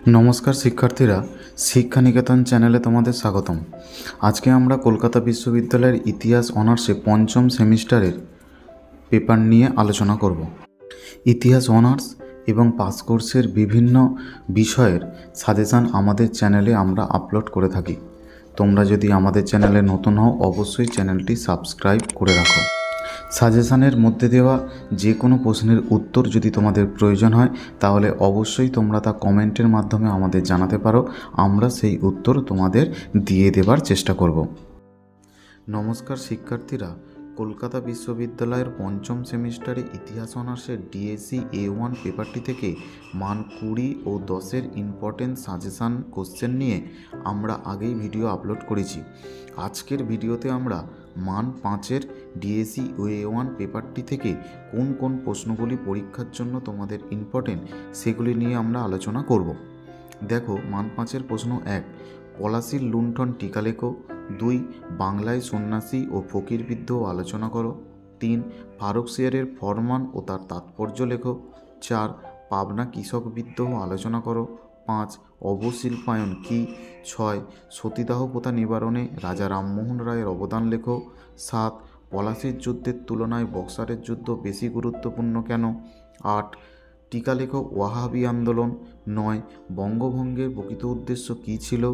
নমস্কার শিক্ষার্থীরা, শিক্ষা নিকেতন চ্যানেলে তোমাদের স্বাগতম। আজকে আমরা কলকাতা বিশ্ববিদ্যালয়ের ইতিহাস অনার্সে পঞ্চম সেমিস্টারের পেপার নিয়ে আলোচনা করব। ইতিহাস অনার্স এবং পাস কোর্সের বিভিন্ন বিষয়ের সাজেশান আমাদের চ্যানেলে আমরা আপলোড করে থাকি। তোমরা যদি আমাদের চ্যানেলে নতুন হও, অবশ্যই চ্যানেলটি সাবস্ক্রাইব করে রাখো। সাজেশানের মধ্যে দেওয়া যে কোনো প্রশ্নের উত্তর যদি তোমাদের প্রয়োজন হয় তাহলে অবশ্যই তোমরা তা কমেন্টের মাধ্যমে আমাদের জানাতে পারো। আমরা সেই উত্তর তোমাদের দিয়ে দেবার চেষ্টা করব। নমস্কার শিক্ষার্থীরা, কলকাতা বিশ্ববিদ্যালয়ের পঞ্চম সেমিস্টারে ইতিহাস অনার্সের ডিএসসি A1 পেপারটি থেকে মান 20 ও 10-এর ইম্পর্টেন্ট সাজেশান কোশ্চেন নিয়ে আমরা আগেই ভিডিও আপলোড করেছি। আজকের ভিডিওতে আমরা মান 5-এর ডিএসসি A1 পেপারটি থেকে কোন কোন প্রশ্নগুলি পরীক্ষার জন্য তোমাদের ইম্পর্টেন্ট সেগুলি নিয়ে আমরা আলোচনা করব। দেখো, মান 5-এর প্রশ্ন 1, পলাশীর লুণ্ঠন টিকা লেখো। 2, বাংলায় সন্ন্যাসী ও ফকির বিদ্রোহ আলোচনা করো। 3, ফারুকসিয়ারের ফরমান ও তার তাৎপর্য লেখো। 4, পাবনা কৃষক বিদ্রোহ আলোচনা করো। 5, অবশিল্পায়ন কী। 6, সতীদাহ প্রথা নিবারণে রাজা রামমোহন রায়ের অবদান লেখো। 7, পলাশীর যুদ্ধের তুলনায় বক্সারের যুদ্ধ বেশি গুরুত্বপূর্ণ কেন। 8, টিকা লেখো ওয়াহাবি আন্দোলন। 9, বঙ্গভঙ্গের প্রকৃত উদ্দেশ্য কী ছিল।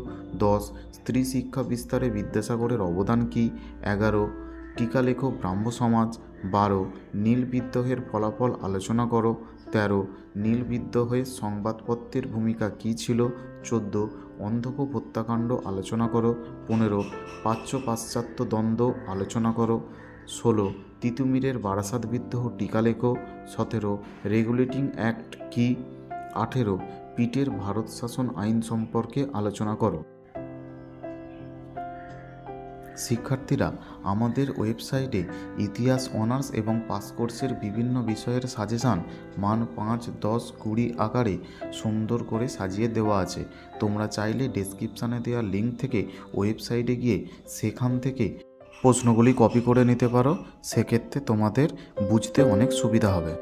10, স্ত্রী শিক্ষা বিস্তারে বিদ্যাসাগরের অবদান কী। 11, টিকা লেখো ব্রাহ্ম সমাজ। 12, নীল বিদ্রোহের ফলাফল আলোচনা করো। 13, নীল বিদ্রোহের সংবাদপত্রের ভূমিকা কী ছিল। 14, অন্ধকূপ হত্যাকাণ্ড আলোচনা করো। 15, প্রাচ্য পাশ্চাত্য দ্বন্দ্ব আলোচনা করো। 16, তিতুমিরের বারাসাত বিদ্রোহ টিকা লেখো। 17, রেগুলেটিং অ্যাক্ট কী। 18, পিটের ভারত শাসন আইন সম্পর্কে আলোচনা করো। শিক্ষার্থীরা, আমাদের ওয়েবসাইটে ইতিহাস অনার্স এবং পাস কোর্সের বিভিন্ন বিষয়ের সাজেশান মান 5, 10, 20 আকারে সুন্দর করে সাজিয়ে দেওয়া আছে। তোমরা চাইলে ডেসক্রিপশানে দেওয়া লিঙ্ক থেকে ওয়েবসাইটে গিয়ে সেখান থেকে প্রশ্নগুলি কপি করে নিতে পারো। সেক্ষেত্রে তোমাদের বুঝতে অনেক সুবিধা হবে।